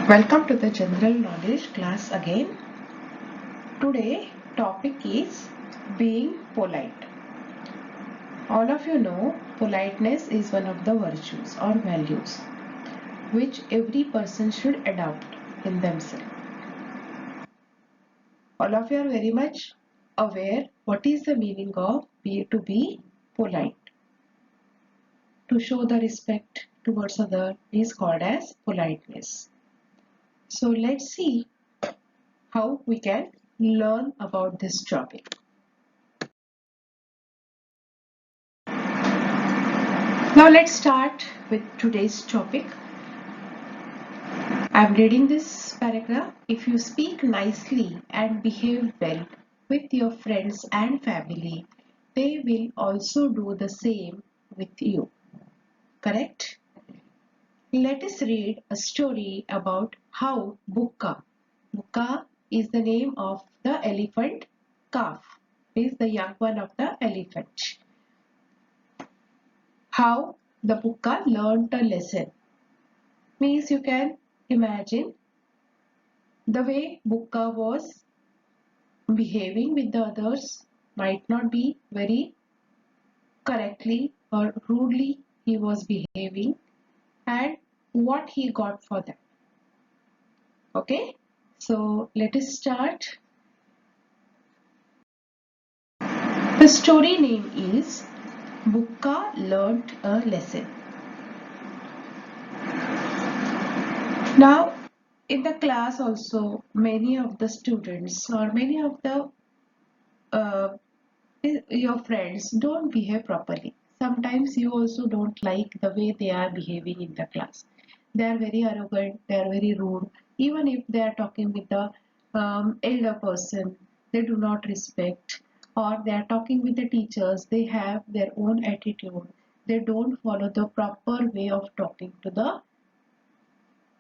Welcome to the general knowledge class again. Today topic is being polite. All of you know politeness is one of the virtues or values which every person should adopt in themselves. All of you are very much aware what is the meaning of to be polite. To show the respect towards other is called as politeness. So let's see how we can learn about this topic. Now let's start with today's topic. I'm reading this paragraph. If you speak nicely and behave well with your friends and family, they will also do the same with you. Correct? Let us read a story about how Bukka. Bukka is the name of the elephant calf. It is the young one of the elephant. How the Bukka learned a lesson. Means you can imagine the way Bukka was behaving with the others might not be very correctly or rudely he was behaving, and what he got for that. Okay, so let us start. The story name is Bukka Learned a Lesson. Now in the class also many of the students or many of the uh, your friends don't behave properly. Sometimes you also don't like the way they are behaving in the class. They are very arrogant, they are very rude. Even if they are talking with the elder person, they do not respect, or they are talking with the teachers, they have their own attitude. They don't follow the proper way of talking to the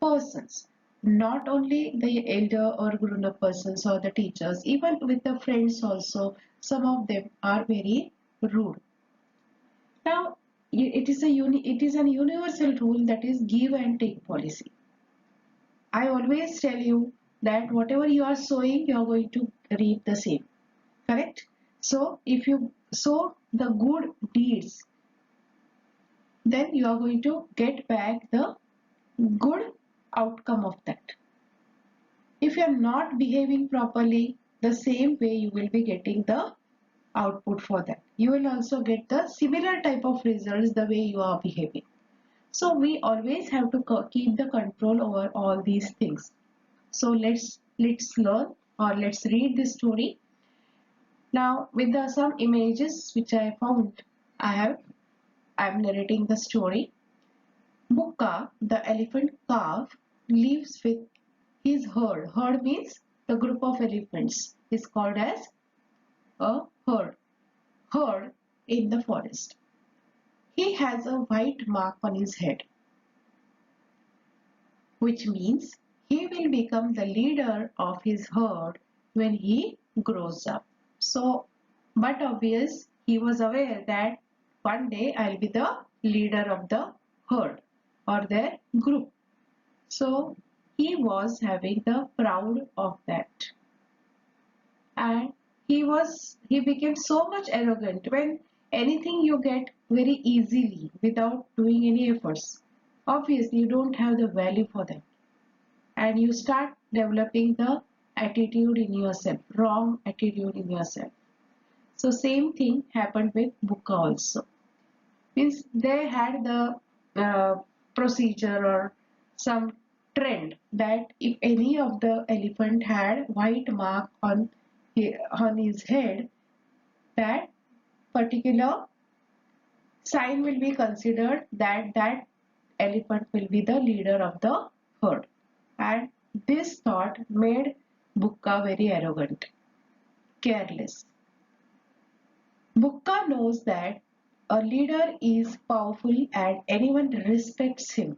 persons. Not only the elder or grown-up persons or the teachers, even with the friends also, some of them are very rude. Now, it is an universal rule, that is give and take policy. I always tell you that whatever you are sowing, you are going to reap the same. Correct? So, if you sow the good deeds, then you are going to get back the good outcome of that. If you are not behaving properly, the same way you will be getting the output for that. You will also get the similar type of results the way you are behaving. So we always have to keep the control over all these things. So let's learn, or let's read this story. Now with some images which I found, I'm narrating the story. Bukka, the elephant calf, lives with his herd. Herd means the group of elephants is called as a herd. Herd in the forest. He has a white mark on his head, which means he will become the leader of his herd when he grows up. So, but obvious, he was aware that one day I'll be the leader of the herd or their group. So, he was having the proud of that. And he became so much arrogant when anything you get very easily without doing any efforts. Obviously, you don't have the value for them, and you start developing the attitude in yourself, wrong attitude in yourself. So same thing happened with Bukka also. Means they had the procedure or some trend that if any of the elephant had white mark on his head, that particular sign will be considered that that elephant will be the leader of the herd. And this thought made Bukka very arrogant, careless. Bukka knows that a leader is powerful and anyone respects him.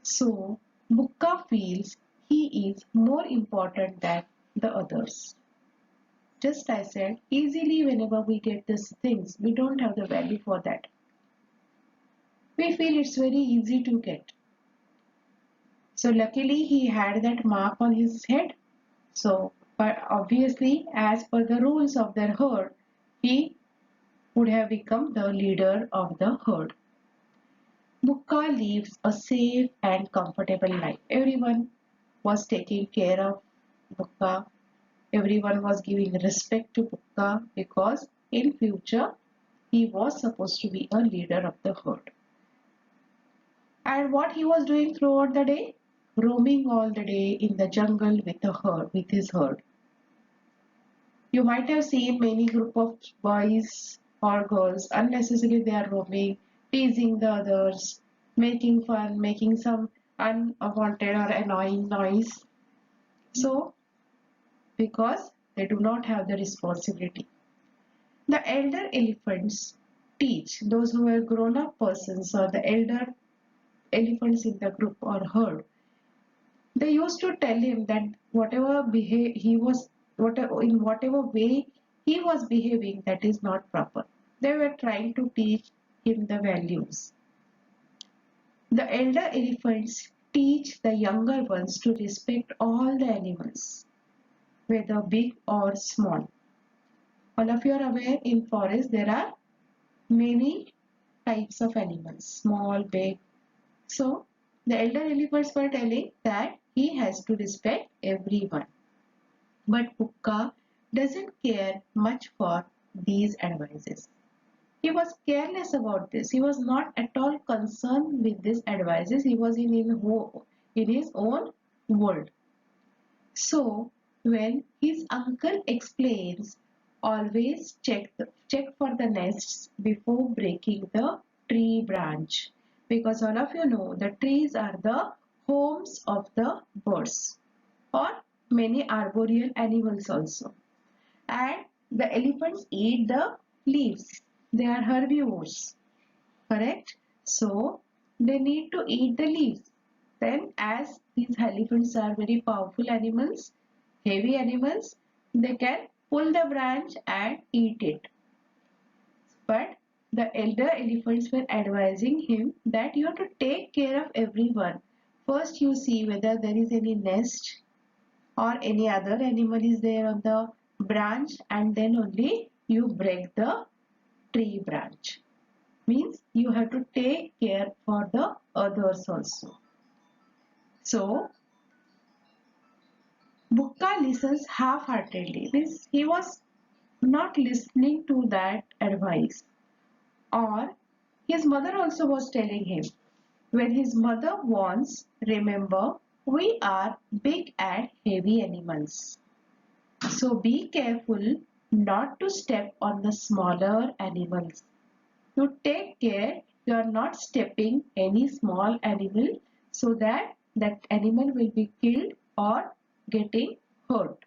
So Bukka feels he is more important than the others. Just I said, easily whenever we get these things, we don't have the value for that. We feel it's very easy to get. So luckily he had that mark on his head. So, but obviously, as per the rules of their herd, he would have become the leader of the herd. Bukka lives a safe and comfortable life. Everyone was taking care of Bukka. Everyone was giving respect to Bukka because in future he was supposed to be a leader of the herd. And what he was doing throughout the day? Roaming all the day in the jungle with the herd, with his herd. You might have seen many group of boys or girls unnecessarily they are roaming, teasing the others, making fun, making some unwanted or annoying noise. So, because they do not have the responsibility. The elder elephants teach those who are grown up persons or the elder elephants in the group or herd. They used to tell him that whatever behave he was whatever in whatever way he was behaving that is not proper. They were trying to teach him the values. The elder elephants teach the younger ones to respect all the animals, whether big or small. All of you are aware in forest there are many types of animals, small, big. So the elder elephants were telling that he has to respect everyone. But Pukka doesn't care much for these advices. He was careless about this. He was not at all concerned with these advices. He was in his own world. So when his uncle explains, always check for the nests before breaking the tree branch. Because all of you know the trees are the homes of the birds or many arboreal animals also. And the elephants eat the leaves. They are herbivores, correct? So they need to eat the leaves. Then as these elephants are very powerful animals, heavy animals, they can pull the branch and eat it. But the elder elephants were advising him that you have to take care of everyone. First you see whether there is any nest or any other animal is there on the branch and then only you break the tree branch. Means you have to take care for the others also. So Bukka listens half-heartedly. Means he was not listening to that advice. Or his mother also was telling him, when his mother warns, remember, we are big and heavy animals. So be careful not to step on the smaller animals. You take care you are not stepping any small animal so that that animal will be killed or getting hurt.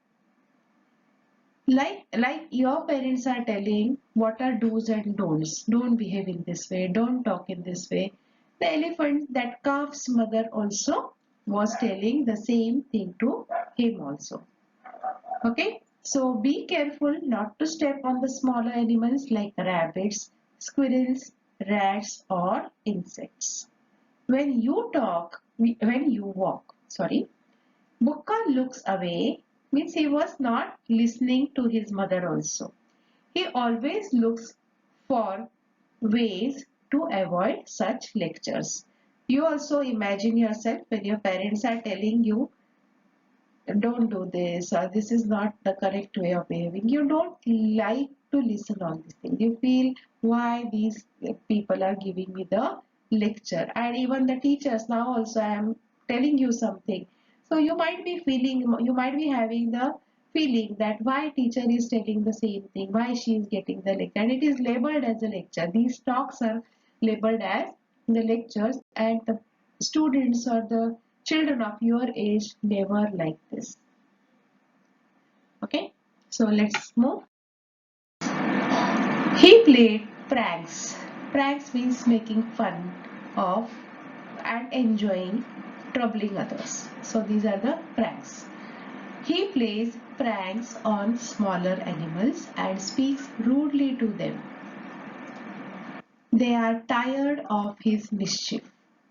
Like your parents are telling what are do's and don'ts. Don't behave in this way. Don't talk in this way. The elephant, that calf's mother also was telling the same thing to him also. Okay, so be careful not to step on the smaller animals like rabbits, squirrels, rats or insects. When you walk, sorry, Bukka looks away means he was not listening to his mother also. He always looks for ways to avoid such lectures. You also imagine yourself when your parents are telling you don't do this or this is not the correct way of behaving. You don't like to listen all these things. You feel why these people are giving me the lecture, and even the teachers now also I am telling you something. So you might be feeling, you might be having the feeling that why teacher is telling the same thing, why she is getting the lecture, and it is labeled as a lecture. These talks are labeled as the lectures, and the students or the children of your age never like this. Okay, so let's move. He played pranks. Pranks means making fun of and enjoying troubling others. So these are the pranks. He plays pranks on smaller animals and speaks rudely to them. They are tired of his mischief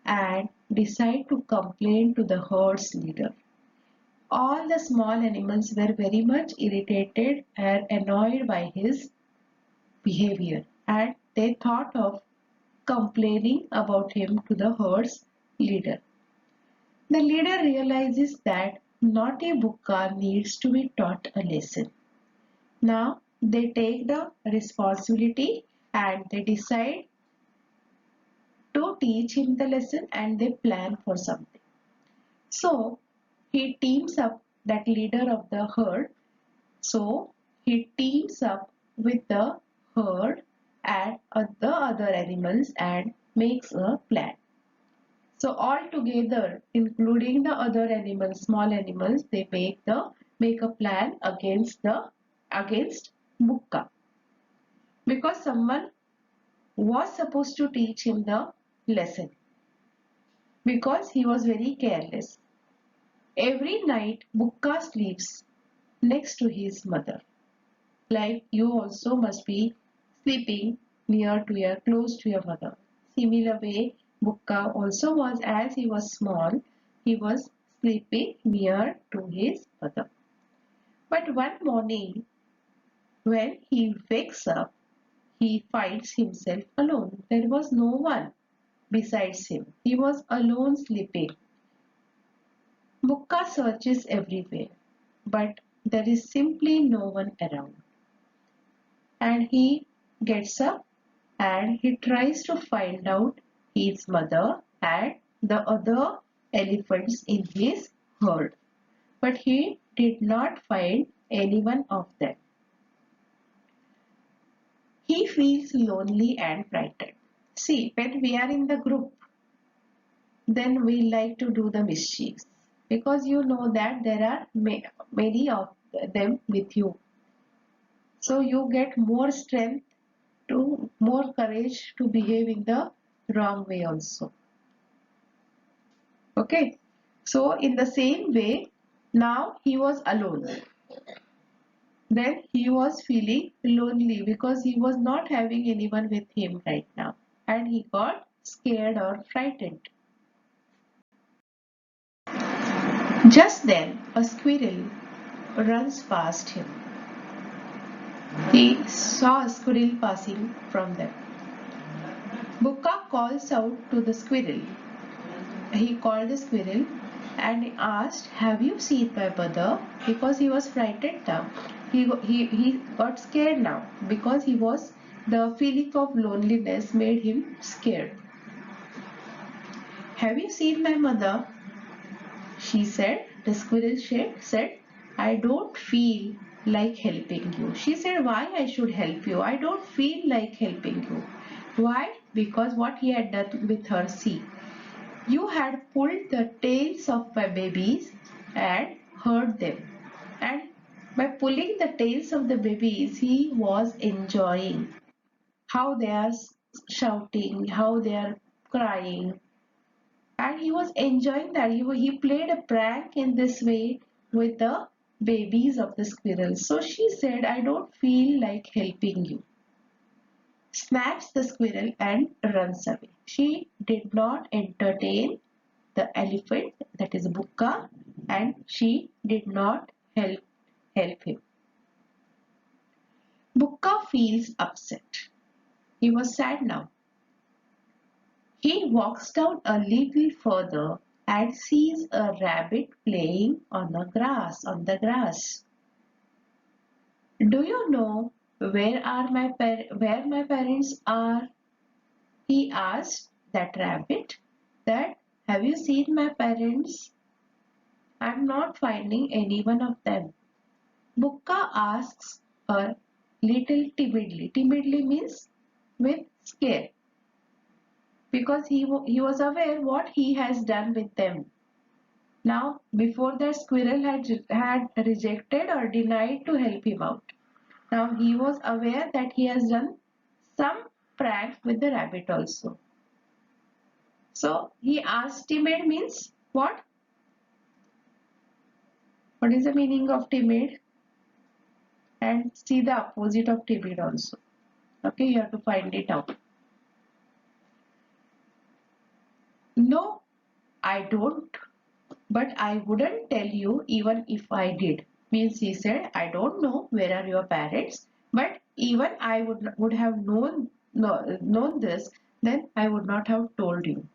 and decided to complain to the herd's leader. All the small animals were very much irritated and annoyed by his behavior, and they thought of complaining about him to the herd's leader. The leader realizes that naughty Bukka needs to be taught a lesson. Now they take the responsibility and they decide to teach him the lesson and they plan for something. So he teams up, that leader of the herd, so he teams up with the herd and the other animals and makes a plan. So all together, including the other animals, small animals, they make a plan against Bukka, because someone was supposed to teach him the lesson, because he was very careless. Every night Bukka sleeps next to his mother. Like you also must be sleeping near to your close to your mother. Similar way, Bukka also was, as he was small, he was sleeping near to his mother. But one morning when he wakes up, he finds himself alone. There was no one besides him. He was alone sleeping. Bukka searches everywhere, but there is simply no one around. And he gets up and he tries to find out his mother and the other elephants in his herd. But he did not find any one of them. He feels lonely and frightened. See, when we are in the group, then we like to do the mischiefs, because you know that there are many of them with you. So you get more strength, to more courage to behave in the wrong way also. Okay. So in the same way, now he was alone. Then he was feeling lonely because he was not having anyone with him right now. And he got scared or frightened. Just then, a squirrel runs past him. He saw a squirrel passing from them. Bukka calls out to the squirrel. He called the squirrel and asked, "Have you seen my mother?" Because he was frightened now. He got scared now because the feeling of loneliness made him scared. "Have you seen my mother?" she said. The squirrel said, "I don't feel like helping you." She said, "Why I should help you? I don't feel like helping you." Why? Because what he had done with her, see. You had pulled the tails of my babies and hurt them. And by pulling the tails of the babies, he was enjoying how they are shouting, how they are crying. And he was enjoying that. He played a prank in this way with the babies of the squirrel. So she said, "I don't feel like helping you." Snaps the squirrel and runs away. She did not entertain the elephant, that is Bukka, and she did not help him. Bukka feels upset. He was sad now. He walks down a little further and sees a rabbit playing on the grass. "Do you know where my parents are?" he asked that rabbit. That, "Have you seen my parents? I'm not finding any one of them." Bukka asks her little timidly. Timidly means with scare, because he was aware what he has done with them. Now, before that, squirrel had rejected or denied to help him out. Now he was aware that he has done some prank with the rabbit also. So he asked, timid means what? What is the meaning of timid? And see the opposite of timid also. Okay, you have to find it out. No, I don't, but I wouldn't tell you even if I did. Means he said, I don't know where are your parents, but even I would have known this, then I would not have told you.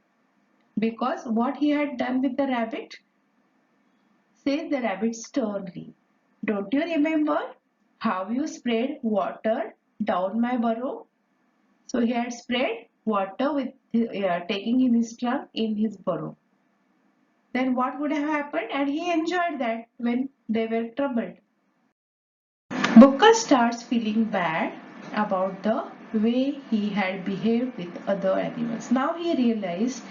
Because what he had done with the rabbit, says the rabbit sternly. Don't you remember how you sprayed water down my burrow? So he had sprayed water with taking in his trunk in his burrow. Then what would have happened? And he enjoyed that when they were troubled. Bukka starts feeling bad about the way he had behaved with other animals. Now he realized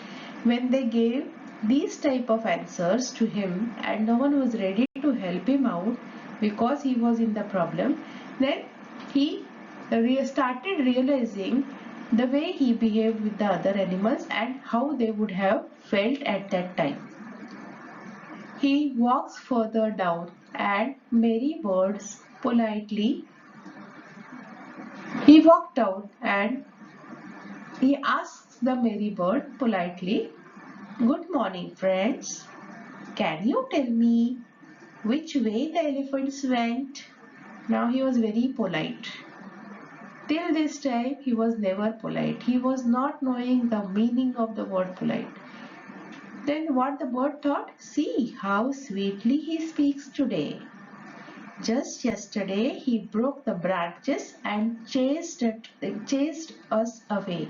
when they gave these type of answers to him and no one was ready to help him out because he was in the problem, then he started realizing the way he behaved with the other animals and how they would have felt at that time. He walks further down and Mary birds politely. He walked out and he asks the Mary bird politely, Good morning, friends. Can you tell me which way the elephants went? Now he was very polite. Till this time, he was never polite. He was not knowing the meaning of the word polite. Then what the bird thought? See how sweetly he speaks today. Just yesterday he broke the branches and chased us away.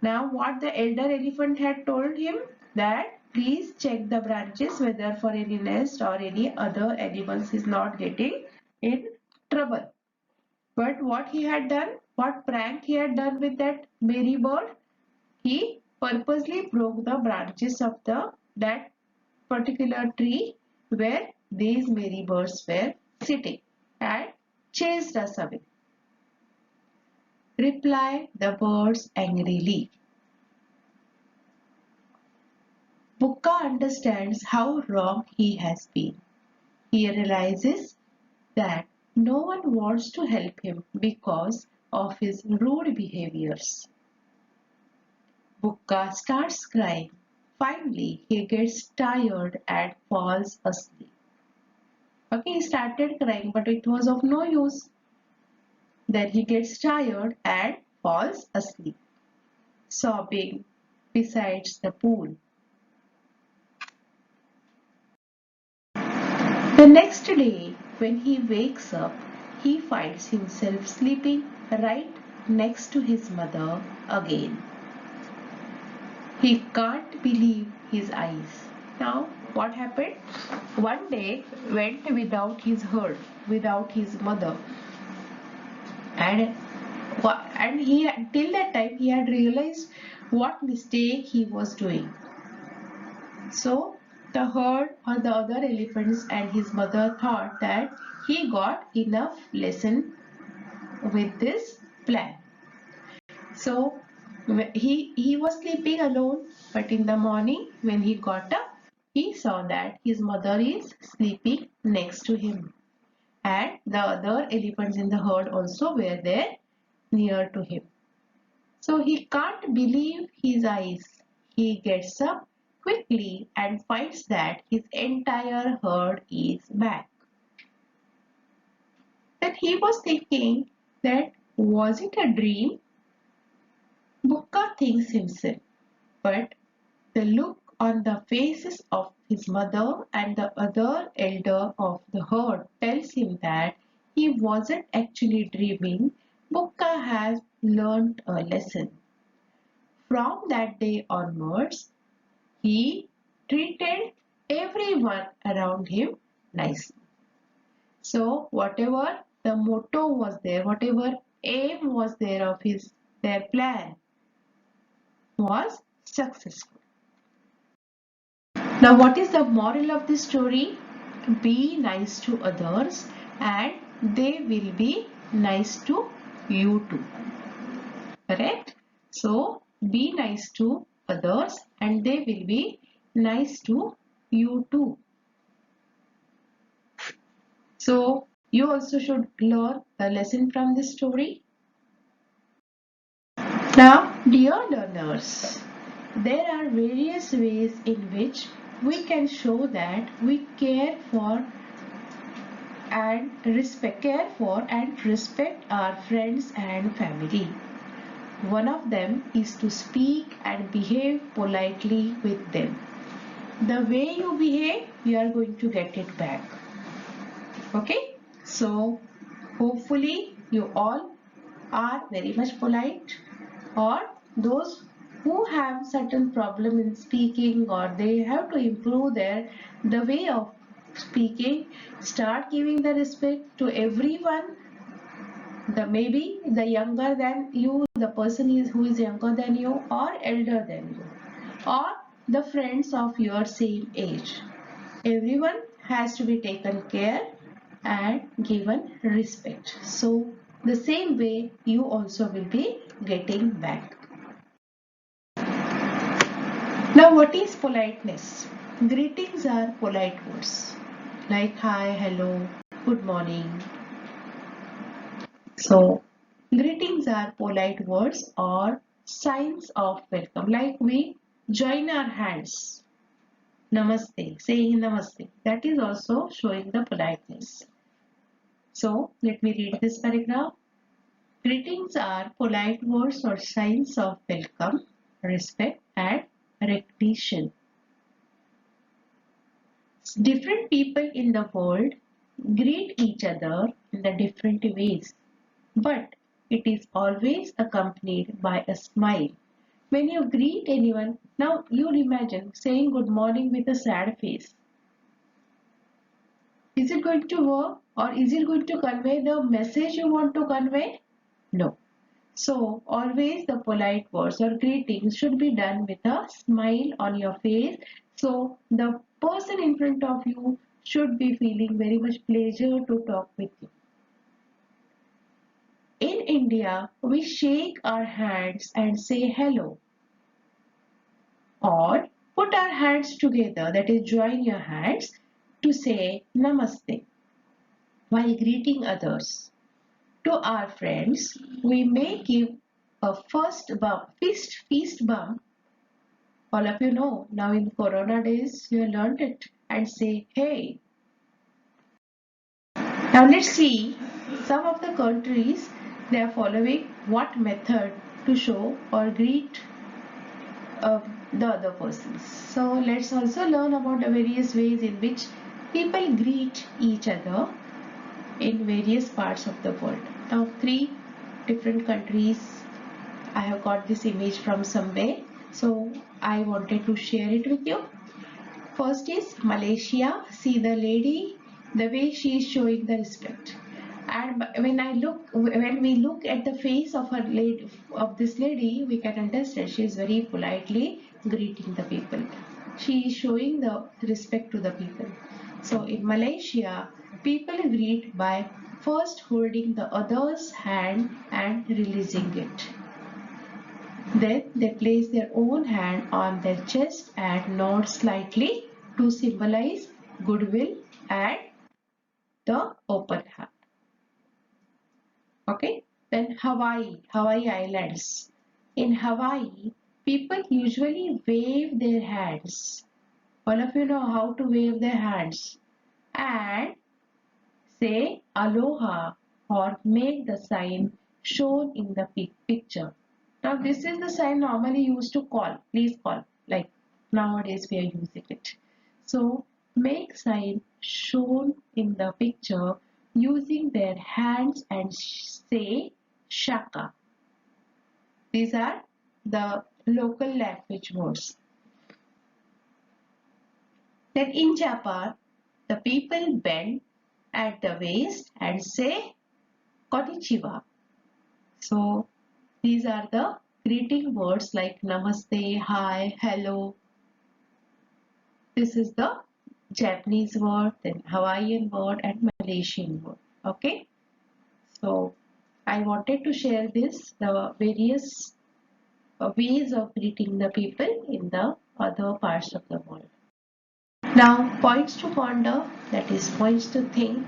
Now what the elder elephant had told him that please check the branches whether for any nest or any other animals is not getting in trouble. But what he had done, what prank he had done with that Mary bird, he purposely broke the branches of that particular tree where these Mary birds were sitting and chased us away. Replied the birds angrily. Bukka understands how wrong he has been. He realizes that no one wants to help him because of his rude behaviors. Bukka starts crying. Finally, he gets tired and falls asleep. Okay, he started crying, but it was of no use. Then he gets tired and falls asleep, sobbing beside the pool. The next day, when he wakes up, he finds himself sleeping right next to his mother again. He can't believe his eyes. Now, what happened? One day went without his herd, without his mother, and he till that time he had realized what mistake he was doing. So the herd or the other elephants and his mother thought that he got enough lesson with this plan. So he was sleeping alone, but in the morning when he got up, he saw that his mother is sleeping next to him, and the other elephants in the herd also were there near to him. So he can't believe his eyes. He gets up quickly and finds that his entire herd is back. Then he was thinking that was it a dream? Bukka thinks himself, but the look on the faces of his mother and the other elder of the herd tells him that he wasn't actually dreaming. Bukka has learned a lesson. From that day onwards, he treated everyone around him nicely. So whatever the motto was there, whatever aim was there of their plan was successful. Now what is the moral of this story? Be nice to others and they will be nice to you too. Correct? So be nice to others and they will be nice to you too. So you also should learn a lesson from this story. Now, dear learners, there are various ways in which we can show that we care for and respect our friends and family. One of them is to speak and behave politely with them. The way you behave, you are going to get it back. Okay? So, hopefully, you all are very much polite, or those who have certain problem in speaking, or they have to improve the way of speaking, start giving the respect to everyone, the maybe the younger than you, the person is who is younger than you or elder than you, or the friends of your same age. Everyone has to be taken care and given respect. So the same way you also will be getting back. Now what is politeness? Greetings are polite words like hi, hello, good morning. So greetings are polite words or signs of welcome, like we join our hands. Namaste, saying namaste. That is also showing the politeness. So let me read this paragraph. Greetings are polite words or signs of welcome, respect, and recognition. Different people in the world greet each other in the different ways, but it is always accompanied by a smile. When you greet anyone, now you imagine saying good morning with a sad face. Is it going to work, or is it going to convey the message you want to convey? No. So always the polite words or greetings should be done with a smile on your face. So the person in front of you should be feeling very much pleasure to talk with you. In India, we shake our hands and say hello, or put our hands together, that is join your hands to say namaste while greeting others. To our friends, we may give a first bump, feast bump. All of you know, now in Corona days, you learned it, and say, hey. Now let's see some of the countries, they are following what method to show or greet the other persons. So let's also learn about the various ways in which people greet each other in various parts of the world. Now, 3 different countries. I have got this image from somewhere, so I wanted to share it with you. First is Malaysia. See the lady, the way she is showing the respect. And when we look at the face of this lady, we can understand she is very politely greeting the people. She is showing the respect to the people. So in Malaysia, people greet by first holding the other's hand and releasing it. Then they place their own hand on their chest and nod slightly to symbolize goodwill and the open heart. Okay, then Hawaii Islands. In Hawaii, people usually wave their hands. All of you know how to wave their hands and say aloha or make the sign shown in the picture. Now this is the sign normally used to call, please call, like nowadays we are using it. So make sign shown in the picture using their hands and say shaka. These are the local language words. Then in Japan, the people bend at the waist and say konnichiwa. So these are the greeting words like namaste, hi, hello. This is the Japanese word, then Hawaiian word and Malaysian word. Okay. So I wanted to share this, the various ways of greeting the people in the other parts of the world. Now points to ponder, that is points to think.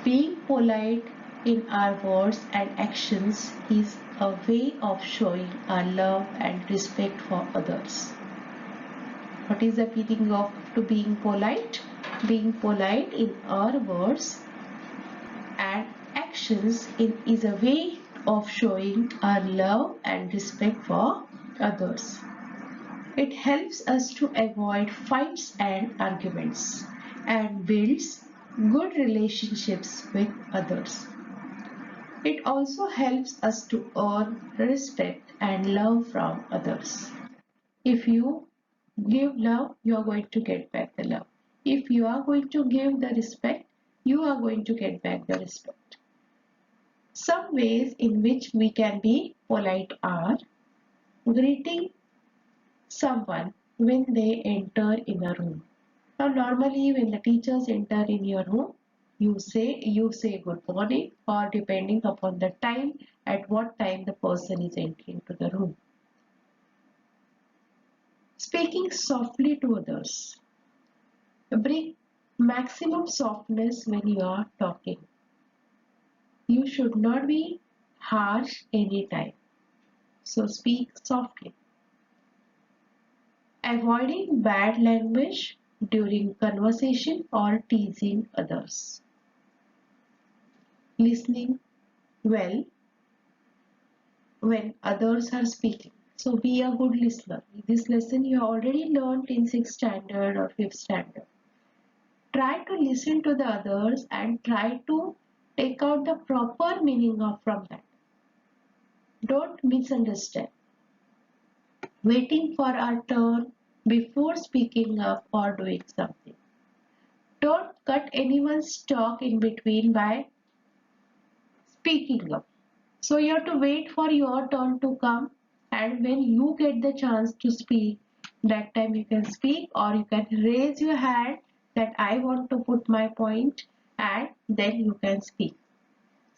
Being polite in our words and actions is a way of showing our love and respect for others. What is the meaning of to being polite? Being polite in our words and actions is a way of showing our love and respect for others. It helps us to avoid fights and arguments and builds good relationships with others. It also helps us to earn respect and love from others. If you give love, you are going to get back the love. If you are going to give the respect, you are going to get back the respect. Some ways in which we can be polite are greeting someone when they enter in a room. Now normally when the teachers enter in your room, you say good morning, or depending upon the time, at what time the person is entering to the room. Speaking softly to others. Bring maximum softness when you are talking. You should not be harsh anytime. So speak softly. Avoiding bad language during conversation or teasing others. Listening well when others are speaking. So be a good listener. This lesson you already learned in 6th standard or 5th standard. Try to listen to the others and try to take out the proper meaning of from that. Don't misunderstand. Waiting for our turn before speaking up or doing something. Don't cut anyone's talk in between by speaking up. So you have to wait for your turn to come, and when you get the chance to speak, that time you can speak, or you can raise your hand that I want to put my point, and then you can speak.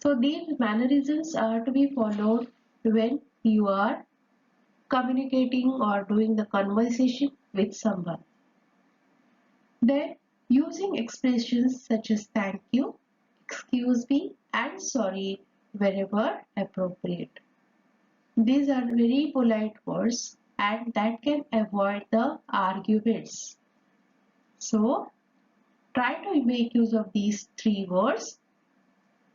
So these mannerisms are to be followed when you are communicating or doing the conversation with someone. Then using expressions such as thank you, excuse me and sorry wherever appropriate. These are very polite words and that can avoid the arguments. So try to make use of these three words.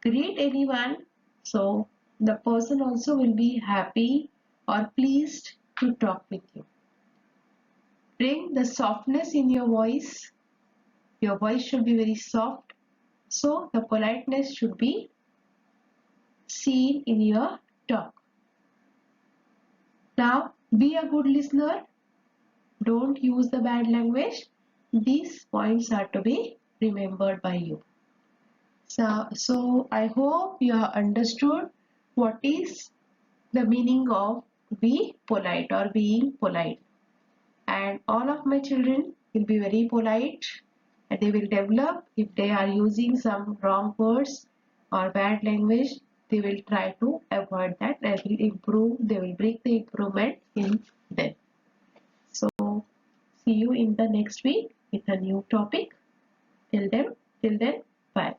Greet anyone so the person also will be happy or pleased to talk with you. Bring the softness in your voice. Your voice should be very soft. So the politeness should be seen in your talk. Now be a good listener. Don't use the bad language. These points are to be remembered by you. So I hope you have understood what is the meaning of be polite or being polite. And all of my children will be very polite and they will develop. If they are using some wrong words or bad language, they will try to avoid that. They will improve, they will bring the improvement in them. So see you in the next week with a new topic. Till then, bye.